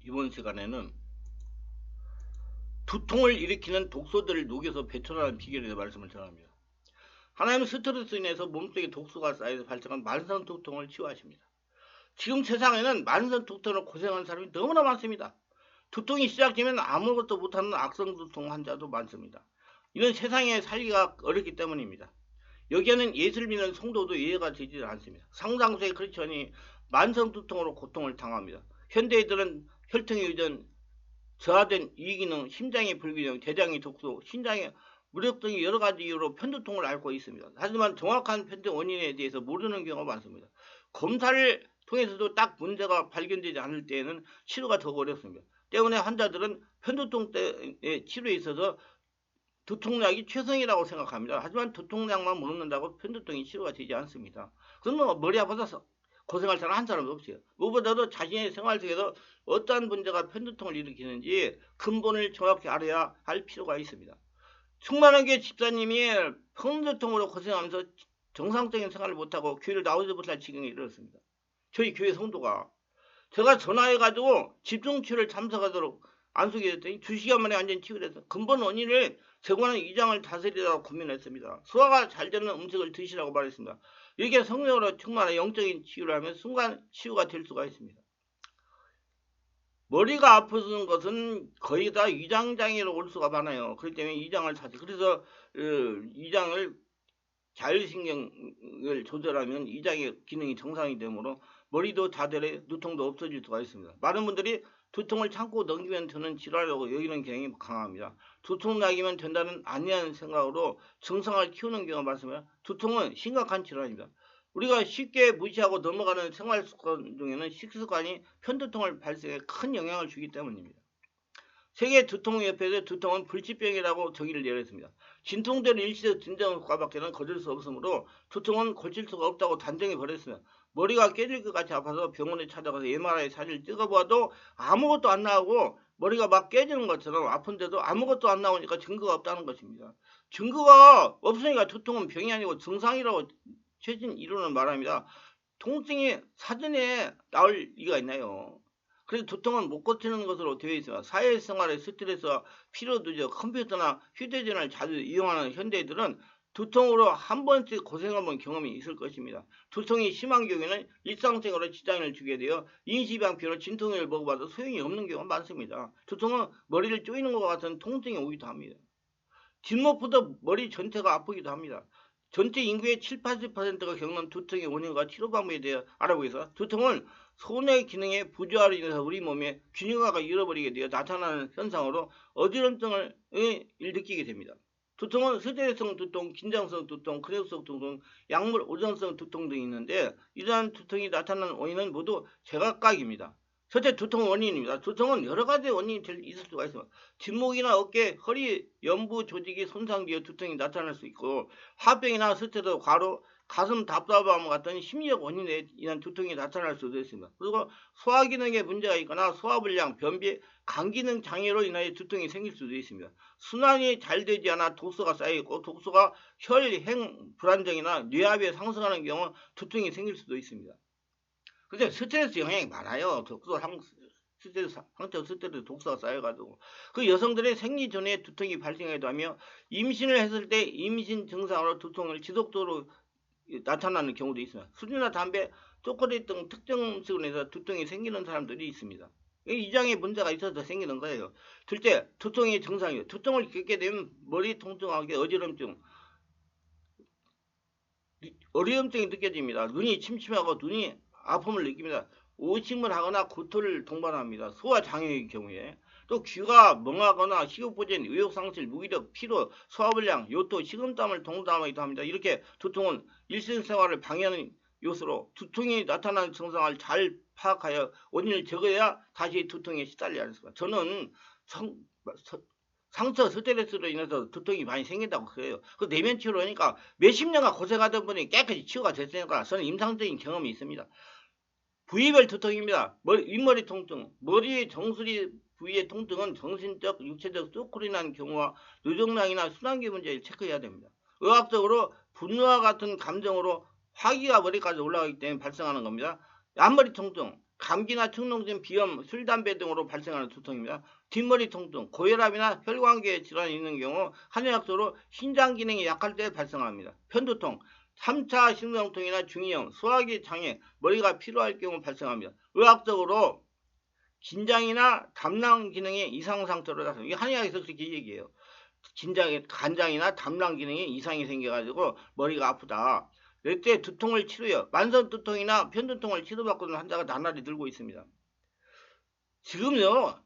이번 시간에는 두통을 일으키는 독소들을 녹여서 배출하는 비결에 대해 말씀을 전합니다. 하나님은 스트레스로 인해서 몸속에 독소가 쌓여서 발생한 만성 두통을 치유하십니다. 지금 세상에는 만성 두통으로 고생하는 사람이 너무나 많습니다. 두통이 시작되면 아무것도 못하는 악성 두통 환자도 많습니다. 이는 세상에 살기가 어렵기 때문입니다. 여기에는 예수를 믿는 성도도 이해가 되지 않습니다. 상당수의 크리스천이 만성 두통으로 고통을 당합니다. 현대인들은 혈통에 의존, 저하된 이기능, 심장의 불균형, 대장의 독소, 신장의 무력 등의 여러 가지 이유로 편두통을 앓고 있습니다. 하지만 정확한 편두 원인에 대해서 모르는 경우가 많습니다. 검사를 통해서도 딱 문제가 발견되지 않을 때에는 치료가 더 어렵습니다. 때문에 환자들은 편두통의 치료에 있어서 두통약이 최선이라고 생각합니다. 하지만 두통약만 먹는다고 편두통이 치료가 되지 않습니다. 그러면 머리 아파서 고생할 사람 한 사람도 없어요. 무엇보다도 자신의 생활 속에서 어떠한 문제가 편두통을 일으키는지 근본을 정확히 알아야 할 필요가 있습니다. 충만하게 집사님이 편두통으로 고생하면서 정상적인 생활을 못하고 교회를 나오지 못할 지경에 이르렀습니다. 저희 교회 성도가 제가 전화해가지고 집중치료를 참석하도록 안수게 됐더니 2시간 만에 완전히 치유돼서 근본 원인을 제공하는 위장을 다스리라고 고민했습니다. 소화가 잘 되는 음식을 드시라고 말했습니다. 이렇게 성령으로 충만한 영적인 치유를 하면 순간 치유가 될 수가 있습니다. 머리가 아프는 것은 거의 다 위장장애로 올 수가 많아요. 그렇기 때문에 위장을 다스 그래서 위장을 자율신경을 조절하면 위장의 기능이 정상이 되므로 머리도 자들의 두통도 없어질 수가 있습니다. 많은 분들이 두통을 참고 넘기면 되는 질환이라고 여기는 경향이 강합니다. 두통약이면 된다는 안이한 생각으로 증상을 키우는 경우가 많습니다. 두통은 심각한 질환입니다. 우리가 쉽게 무시하고 넘어가는 생활습관 중에는 식습관이 편두통을 발생에 큰 영향을 주기 때문입니다. 세계 두통협회에서 두통은 불치병이라고 정의를 내렸습니다. 진통제는 일시적 진정 효과밖에는 거둘 수 없으므로 두통은 고칠 수가 없다고 단정해 버렸습니다. 머리가 깨질 것 같이 아파서 병원에 찾아가서 MRI 사진을 찍어봐도 아무것도 안 나오고 머리가 막 깨지는 것처럼 아픈데도 아무것도 안 나오니까 증거가 없다는 것입니다. 증거가 없으니까 두통은 병이 아니고 증상이라고 최신 이론은 말합니다. 통증이 사전에 나올 리가 있나요? 그래서 두통은 못 고치는 것으로 되어 있습니다. 사회생활의 스트레스와 피로 누적, 컴퓨터나 휴대전화를 자주 이용하는 현대인들은 두통으로 한 번씩 고생해본 경험이 있을 것입니다. 두통이 심한 경우에는 일상생활에 지장을 주게 되어 인시방편으로 진통약을 먹어봐도 소용이 없는 경우가 많습니다. 두통은 머리를 쪼이는 것 같은 통증이 오기도 합니다. 뒷목부터 머리 전체가 아프기도 합니다. 전체 인구의 7, 80%가 겪는 두통의 원인과 치료 방법에 대해 알아보기 위해서 두통은 손의 기능의 부조화로 인해서 우리 몸의 균형화가 잃어버리게 되어 나타나는 현상으로 어지럼증을 느끼게 됩니다. 두통은 스트레스성 두통, 긴장성 두통, 근육성 두통, 약물 오전성 두통 등이 있는데 이러한 두통이 나타나는 원인은 모두 제각각입니다. 첫째, 두통 원인입니다. 두통은 여러 가지 원인이 있을 수가 있습니다. 뒷목이나 어깨, 허리, 연부 조직이 손상되어 두통이 나타날 수 있고 화병이나 스트레스, 과로, 가슴 답답함 같은 심리적 원인에 의한 두통이 나타날 수도 있습니다. 그리고 소화기능에 문제가 있거나 소화불량, 변비, 간기능 장애로 인하여 두통이 생길 수도 있습니다. 순환이 잘 되지 않아 독소가 쌓여있고 독소가 혈행 불안정이나 뇌압이 상승하는 경우 두통이 생길 수도 있습니다. 근데 스트레스 영향이 많아요. 스트레스 독소가 쌓여가지고 그 여성들의 생리 전에 두통이 발생하기도 하며 임신을 했을 때 임신 증상으로 두통을 지속적으로 나타나는 경우도 있습니다. 술이나 담배, 초콜릿 등 특정 음식으로 인해서 두통이 생기는 사람들이 있습니다. 위장에 문제가 있어서 생기는 거예요. 둘째, 두통이 증상이에요. 두통을 겪게 되면 머리 통증하기, 어지럼증, 어려움증이 느껴집니다. 눈이 침침하고 눈이 아픔을 느낍니다. 오심을 하거나 구토를 동반합니다. 소화장애의 경우에 또 귀가 멍하거나 시각보전, 의욕상실, 무기력, 피로, 소화불량, 요토, 식은땀을 동반하기도 합니다. 이렇게 두통은 일상생활을 방해하는 요소로 두통이 나타나는 증상을 잘 파악하여 원인을 적어야 다시 두통에 시달려야 합니다. 저는 상처 스트레스로 인해서 두통이 많이 생긴다고 그래요. 그 내면 치료를 하니까 몇십 년간 고생하던 분이 깨끗이 치유가 됐으니까 저는 임상적인 경험이 있습니다. 부위별 두통입니다. 윗머리 통증, 머리 정수리 부위의 통증은 정신적, 육체적 스트레스로 인한 경우와 뇌종양이나 순환기 문제를 체크해야 됩니다. 의학적으로 분노와 같은 감정으로 화기가 머리까지 올라가기 때문에 발생하는 겁니다. 앞머리 통증, 감기나 축농증, 비염, 술, 담배 등으로 발생하는 두통입니다. 뒷머리 통증, 고혈압이나 혈관계 질환이 있는 경우 한의학적으로 신장 기능이 약할 때 발생합니다. 편두통, 3차 심장통이나 중이염, 소화기 장애, 머리가 피로할 경우 발생합니다. 의학적으로 긴장이나 담낭 기능의 이상 상태로 나타납니다. 이게 한의학에서 그렇게 얘기해요. 간장이나 담낭 기능에 이상이 생겨가지고 머리가 아프다. 이때 두통을 치료해요. 만성 두통이나 편두통을 치료받고 있는 환자가 나날이 늘고 있습니다. 지금요,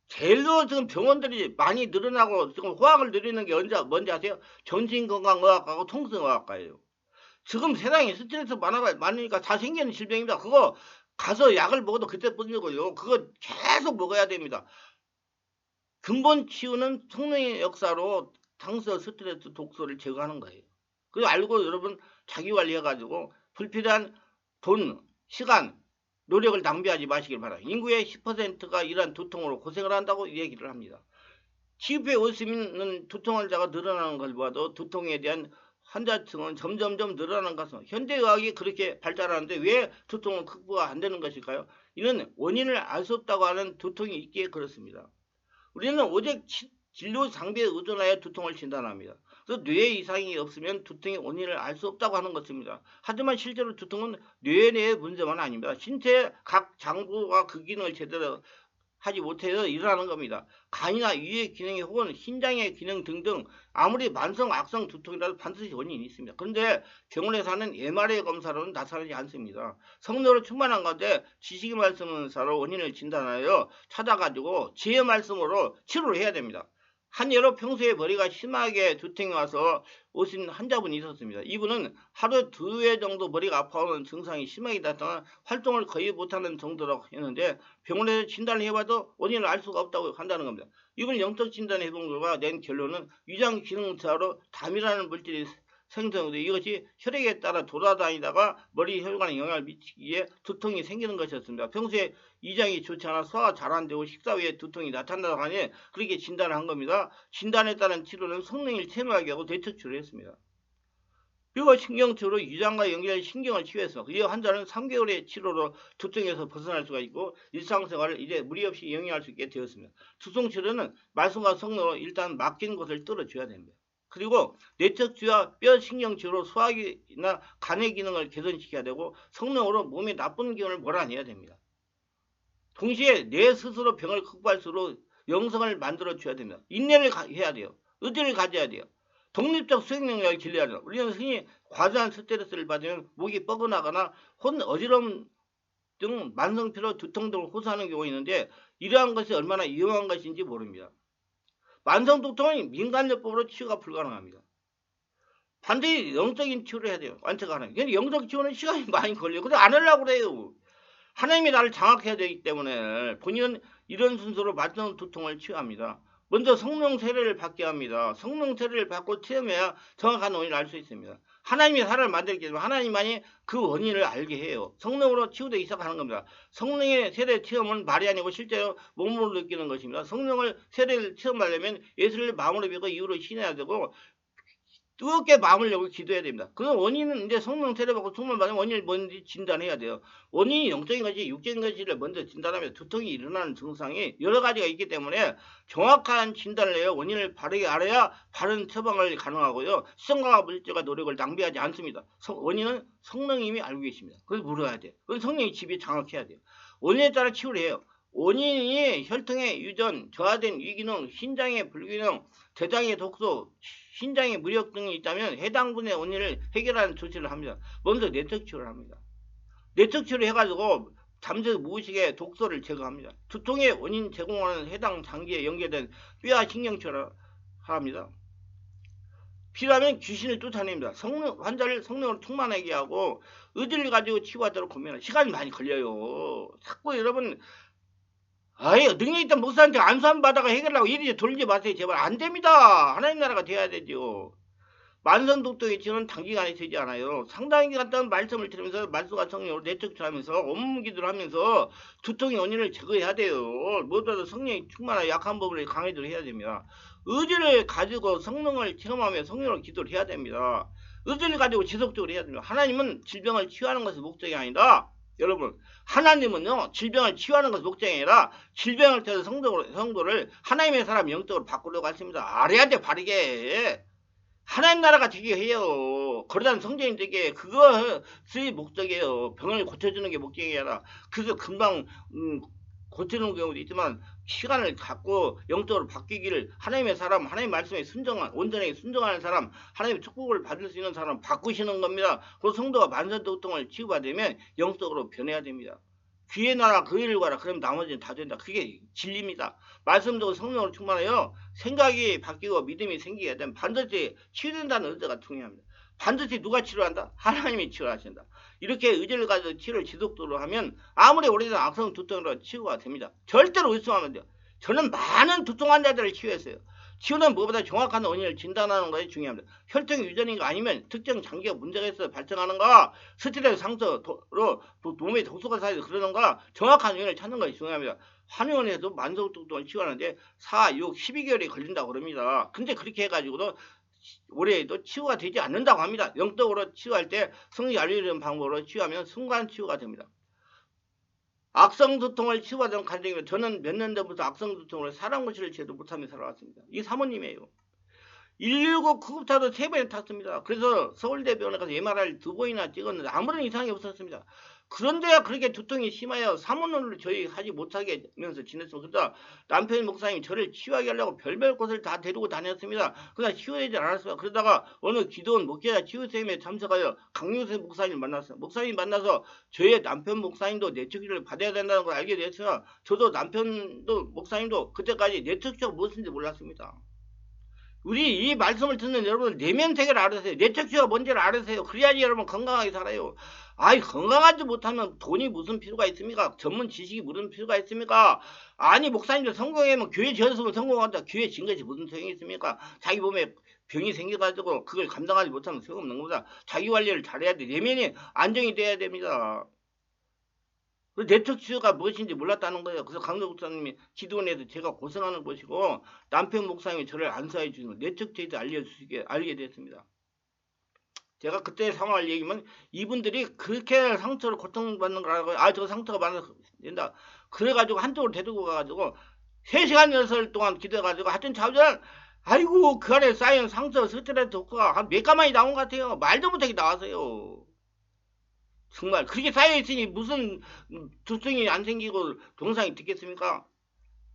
제일로 지금 병원들이 많이 늘어나고 지금 호황을 누리는 게 뭔지 아세요? 정신건강의학하고 통증의학과예요. 지금 세상에 스트레스 많으니까 다 생기는 질병입니다. 그거 가서 약을 먹어도 그때 뿐이고요. 그거 계속 먹어야 됩니다. 근본 치유는 성령의 역사로 당서 스트레스 독소를 제거하는 거예요. 그거 알고 여러분 자기관리해가지고 불필요한 돈, 시간, 노력을 낭비하지 마시길 바랍니다. 인구의 10%가 이러한 두통으로 고생을 한다고 얘기를 합니다. 치유에 오시는 두통 환자가 늘어나는 걸 봐도 두통에 대한 환자층은 점점점 늘어나는 것은 현대의학이 그렇게 발달하는데 왜 두통은 극복가 안 되는 것일까요? 이는 원인을 알 수 없다고 하는 두통이 있기에 그렇습니다. 우리는 오직 진료 장비에 의존하여 두통을 진단합니다. 그래서 뇌 이상이 없으면 두통의 원인을 알 수 없다고 하는 것입니다. 하지만 실제로 두통은 뇌 내의 문제만 아닙니다. 신체의 각 장부가 그 기능을 제대로 하지 못해서 일어나는 겁니다. 간이나 위의 기능이 혹은 신장의 기능 등등 아무리 만성 악성 두통이라도 반드시 원인이 있습니다. 그런데 병원에서 하는 MRI 검사로는 나타나지 않습니다. 성령으로 충만한 가운데 지식의 말씀으로 원인을 진단하여 찾아가지고 지혜 말씀으로 치료를 해야 됩니다. 한 예로 평소에 머리가 심하게 두통이 와서 오신 환자분이 있었습니다. 이분은 하루 2회 정도 머리가 아파오는 증상이 심하게 나타나 활동을 거의 못하는 정도라고 했는데 병원에서 진단을 해봐도 원인을 알 수가 없다고 한다는 겁니다. 이분 영적 진단을 해본 결과 낸 결론은 위장 기능차로 담이라는 물질이 생성되는데 이것이 혈액에 따라 돌아다니다가 머리 혈관에 영향을 미치기에 두통이 생기는 것이었습니다. 평소에 위장이 좋지 않아 소화가 잘 안 되고 식사 후에 두통이 나타나다고 하니 그렇게 진단을 한 겁니다. 진단에 따른 치료는 성능을 채무하게 하고 대처 치료를 했습니다. 뼈 신경치료로 위장과 연결된 신경을 치유해서 이 환자는 3개월의 치료로 두통에서 벗어날 수가 있고 일상생활을 이제 무리 없이 영위할 수 있게 되었습니다. 두통 치료는 말씀과 성령으로 일단 맡긴 것을 뚫어줘야 됩니다. 그리고 내척치유와 뼈 신경치유로 소화기나 간의 기능을 개선시켜야 되고 성령으로 몸의 나쁜 기운을 몰아내야 됩니다. 동시에 내 스스로 병을 극복할수록 영성을 만들어줘야 됩니다. 인내를 해야 돼요. 의지를 가져야 돼요. 독립적 수행 능력을 길러야 돼요. 우리는 흔히 과도한 스트레스를 받으면 목이 뻐근하거나 어지러움 등 만성피로 두통 등을 호소하는 경우가 있는데 이러한 것이 얼마나 위험한 것인지 모릅니다. 만성두통은 민간요법으로 치유가 불가능합니다. 반드시 영적인 치유를 해야 돼요. 완치가 가능해요. 근데 영적 치유는 시간이 많이 걸려요. 근데 안 하려고 그래요. 하나님이 나를 장악해야 되기 때문에 본인은 이런 순서로 만성두통을 치유합니다. 먼저 성령 세례를 받게 합니다. 성령 세례를 받고 체험해야 정확한 원인을 알 수 있습니다. 하나님이 사람을 만들기 때문에 하나님만이 그 원인을 알게 해요. 성령으로 치유되기 시작하는 겁니다. 성령의 세례 체험은 말이 아니고 실제로 몸으로 느끼는 것입니다. 성령을 세례를 체험하려면 예수를 마음으로 믿고 이후로 신해야 되고 뜨겁게 마음을 열고 기도해야 됩니다. 그 원인은 이제 성령 세례받고 충만 받으면 원인을 뭔지 진단해야 돼요. 원인이 영적인 것이 육적인 것이를 먼저 진단하면 두통이 일어나는 증상이 여러 가지가 있기 때문에 정확한 진단을 해야 원인을 바르게 알아야 바른 처방을 가능하고요. 시선과 물질과 노력을 낭비하지 않습니다. 원인은 성령님이 알고 계십니다. 그래서 물어야 돼요. 그건 성령이 집이 장악해야 돼요. 원인에 따라 치유를 해요. 원인이 혈통의 유전, 저하된 위기능, 신장의 불균형, 대장의 독소, 신장의 무력 등이 있다면 해당 분의 원인을 해결하는 조치를 합니다. 먼저 내적 치료를 합니다. 내적 치료를 해가지고 잠재 무의식의 독소를 제거합니다. 두통의 원인 제공하는 해당 장기에 연결된 뼈와 신경 치료를 합니다. 필요하면 귀신을 쫓아냅니다. 환자를 성령으로 충만하게 하고 의지를 가지고 치유하도록 고민합니다. 시간이 많이 걸려요. 자꾸 여러분 능력 있던 목사한테 안수함 받아가 해결하고 이리 돌리지 마세요. 제발 안 됩니다. 하나님 나라가 돼야 되죠. 만성독통의 치유는 단기간에 되지 않아요. 상당히 기간 동안 말씀을 들으면서 말씀과 성령으로 내척하면서 업무기도를 하면서 두통의 원인을 제거해야 돼요. 무엇보다도 성령이 충만한 약한 부분을 강해지도록 해야 됩니다. 의지를 가지고 성령을 체험하며 성령으로 기도를 해야 됩니다. 의지를 가지고 지속적으로 해야 됩니다. 하나님은 질병을 치유하는 것이 목적이 아니다. 여러분, 하나님은요 질병을 치유하는 것이 목적이 아니라 질병을 통해서 성도를 하나님의 사람 영적으로 바꾸려고 하십니다. 알아야 돼. 바르게 하나님 나라가 되게 해요. 거룩한 성전이 되게 그것이 목적이에요. 병을 고쳐주는 게 목적이 아니라. 그래서 금방 고치는 경우도 있지만 시간을 갖고 영적으로 바뀌기를 하나님의 사람, 하나님 말씀에 순종한, 온전하게 순종하는 사람, 하나님의 축복을 받을 수 있는 사람 바꾸시는 겁니다. 그 성도가 만선도통을 치유받으면 영적으로 변해야 됩니다. 귀의 나라 그 일을 가라. 그럼 나머지는 다 된다. 그게 진리입니다. 말씀도 성령으로 충만하여 생각이 바뀌고 믿음이 생기게 되면 반드시 치유된다는 의지가 중요합니다. 반드시 누가 치료한다? 하나님이 치료하신다. 이렇게 의지를 가지고 치료를 지속적으로 하면 아무리 오래된 악성 두통으로 치유가 됩니다. 절대로 의심하면 안 돼요. 저는 많은 두통 환자들을 치유했어요. 치유는 무엇보다 정확한 원인을 진단하는 것이 중요합니다. 혈통이 유전인가 아니면 특정 장기가 문제가 있어 발생하는가, 스트레스 상처로 몸에 독소가 쌓여서 그러는가 정확한 원인을 찾는 것이 중요합니다. 한의원에도 만성두통을 치유하는데 4, 6, 12개월이 걸린다고 그럽니다. 근데 그렇게 해가지고도 올해에도 치유가 되지 않는다고 합니다. 영적으로 치유할 때 성령이 알려주는 방법으로 치유하면 순간 치유가 됩니다. 악성두통을 치유하던 간증이면 저는 몇 년 전부터 악성두통으로 사람 고치를 제도 못하며 살아왔습니다. 이 사모님이에요. 119 구급차도 3번이나 탔습니다. 그래서 서울대병원에 가서 MRI를 2번이나 찍었는데 아무런 이상이 없었습니다. 그런데야 그렇게 두통이 심하여 사모님을 저희 하지 못하게 하면서 지냈습니다. 그러다 남편 목사님이 저를 치유하게 하려고 별별 곳을 다 데리고 다녔습니다. 그러나 치유하지 않았습니다. 그러다가 어느 기도원 목회자 치유쌤에 참석하여 강유세 목사님 만났어요. 목사님 만나서 저의 남편 목사님도 내척치료를 받아야 된다는 걸 알게 됐으나 저도 남편도 목사님도 그때까지 내척치료가 무엇인지 몰랐습니다. 우리 이 말씀을 듣는 여러분 내면 세계를 알으세요. 내척치유가 뭔지를 알으세요. 그래야지 여러분 건강하게 살아요. 아이 건강하지 못하면 돈이 무슨 필요가 있습니까? 전문 지식이 무슨 필요가 있습니까? 아니 목사님들 성공하면 교회 지었으면 성공한다. 교회 진 것이 무슨 소용이 있습니까? 자기 몸에 병이 생겨가지고 그걸 감당하지 못하면 소용없는 겁니다. 자기 관리를 잘해야 돼. 내면이 안정이 돼야 됩니다. 내척치유가 무엇인지 몰랐다는 거예요. 그래서 강도 목사님이 기도원에서 제가 고생하는 것이고 남편 목사님이 저를 안수해 주시는 내척치유도 알게 됐습니다. 제가 그때 상황을 얘기하면 이분들이 그렇게 상처를 고통받는 거라고 저 상처가 많아서 된다. 그래가지고 한쪽으로 데리고 가가지고 3시간 6일 동안 기도해가지고 하여튼 자주는 아이고 그 안에 쌓인 상처 스트레스 독소가 한 몇 가마니 나온 것 같아요. 말도 못하게 나왔어요. 정말 그렇게 쌓여있으니 무슨 두통이 안 생기고 동상이 듣겠습니까?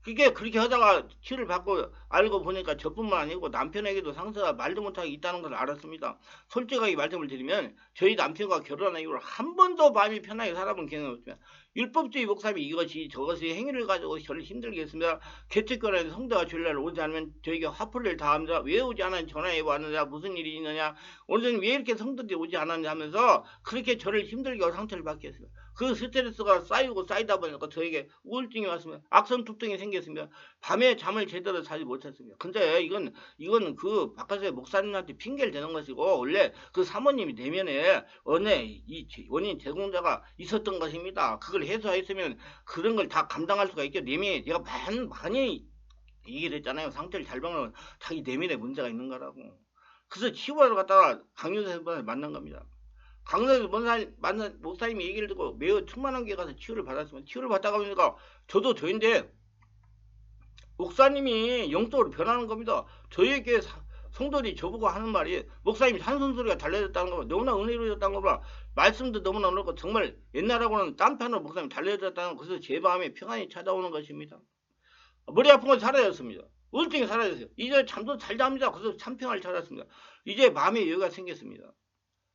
그게 그렇게 하다가 치료를 받고 알고 보니까 저뿐만 아니고 남편에게도 상처가 말도 못하게 있다는 걸 알았습니다. 솔직하게 말씀을 드리면 저희 남편과 결혼한 이후로 한 번도 마음이 편하게 살아본 경험이 없습니다. 율법주의 목사님이 이것이 저것이 행위를 가지고 저를 힘들게 했습니다. 개척교회에서 성도가 주일날 오지 않으면 저에게 화풀이를 다합니다. 왜 오지 않았는지 전화해 왔느냐 무슨 일이 있느냐 오늘은 왜 이렇게 성도들이 오지 않았냐 하면서 그렇게 저를 힘들게 하고 상처를 받게 했습니다. 그 스트레스가 쌓이고 쌓이다 보니까 저에게 우울증이 왔습니다. 악성두통이 생겼습니다. 밤에 잠을 제대로 자지 못했습니다. 근데 이건 그 바깥에 목사님한테 핑계를 대는 것이고 원래 그 사모님이 내면에 원인 제공자가 있었던 것입니다. 그걸 해소했으면 그런 걸 다 감당할 수가 있게 내면에 내가 많이 얘기를 했잖아요. 상태를 잘 박는 자기 내면에 문제가 있는 거라고. 그래서 치유하러 갔다가 강요사님을 만난 겁니다. 강릉에서 목사님이 얘기를 듣고 매우 충만한 게 가서 치유를 받았으면 치유를 받다가 보니까 저도 저인데 목사님이 영적으로 변하는 겁니다. 저에게 성도들이 저보고 하는 말이 목사님이 산소소리가 달라졌다는 거 너무나 은혜로워졌다는 거 말씀도 너무나 어렵고 정말 옛날하고는 딴편으로 목사님이 달라졌다는 거 그래서 제 마음에 평안이 찾아오는 것입니다. 머리 아픈 건 사라졌습니다. 우울증이 사라졌어요. 이제 잠도 잘 잡니다. 그래서 참 평안을 찾았습니다. 이제 마음의 여유가 생겼습니다.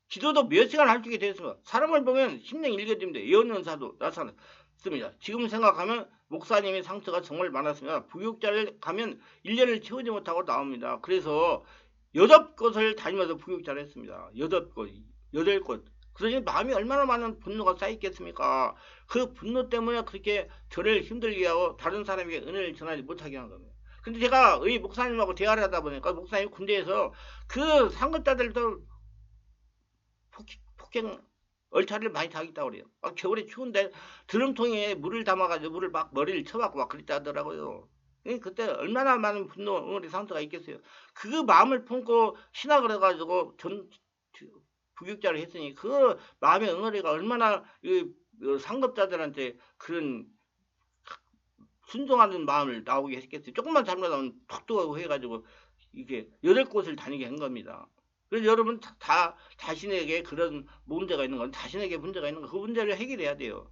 기도도 몇 시간 할 수 있게 됐습니다. 사람을 보면 심령 일겨집니다. 예언연사도 나타났습니다. 지금 생각하면 목사님의 상처가 정말 많았습니다. 부교육자를 가면 1년을 채우지 못하고 나옵니다. 그래서 8곳을 다니면서 부교육자를 했습니다. 8곳. 그러니 마음이 얼마나 많은 분노가 쌓였겠습니까? 그 분노 때문에 그렇게 저를 힘들게 하고 다른 사람에게 은혜를 전하지 못하게 한 겁니다. 근데 제가 의 목사님하고 대화를 하다 보니까 목사님 군대에서 그 상급자들도 폭행 얼차리를 많이 당했다고 그래요. 겨울에 추운데 드럼통에 물을 담아가지고 물을 막 머리를 쳐박고 막 그랬다 하더라고요. 그때 얼마나 많은 분노, 응어리 상처가 있겠어요. 그 마음을 품고 신학을 해가지고 부교육자를 했으니 그 마음의 응어리가 얼마나 상급자들한테 그런 순종하는 마음을 나오게 했겠어요. 조금만 잘못하면 툭툭하고 해가지고 이게 여덟 곳을 다니게 한 겁니다. 그래서 여러분 다 자신에게 그런 문제가 있는 건 자신에게 문제가 있는 건 그 문제를 해결해야 돼요.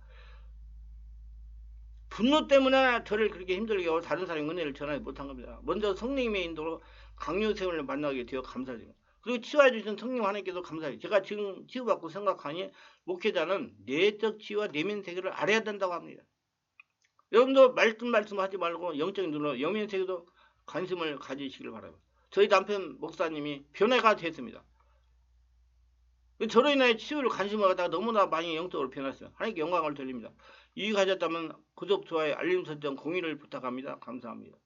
분노 때문에 저를 그렇게 힘들게 하고 다른 사람이 은혜를 전하지 못한 겁니다. 먼저 성령님의 인도로 강요세원을 만나게 되어 감사드립니다. 그리고 치유해 주신 성령 하나님께도 감사해요. 제가 지금 치유받고 생각하니 목회자는 내적 치유와 내면 세계를 알아야 된다고 합니다. 여러분도 말씀하지 말고 영적인 눈으로 영면 세계도 관심을 가지시길 바랍니다. 저희 남편 목사님이 변화가 됐습니다. 저로 인해 치유를 관심을 갖다가 너무나 많이 영적으로 변했어요. 하나님께 영광을 돌립니다. 이익하셨다면 구독, 좋아요, 알림 설정, 공유를 부탁합니다. 감사합니다.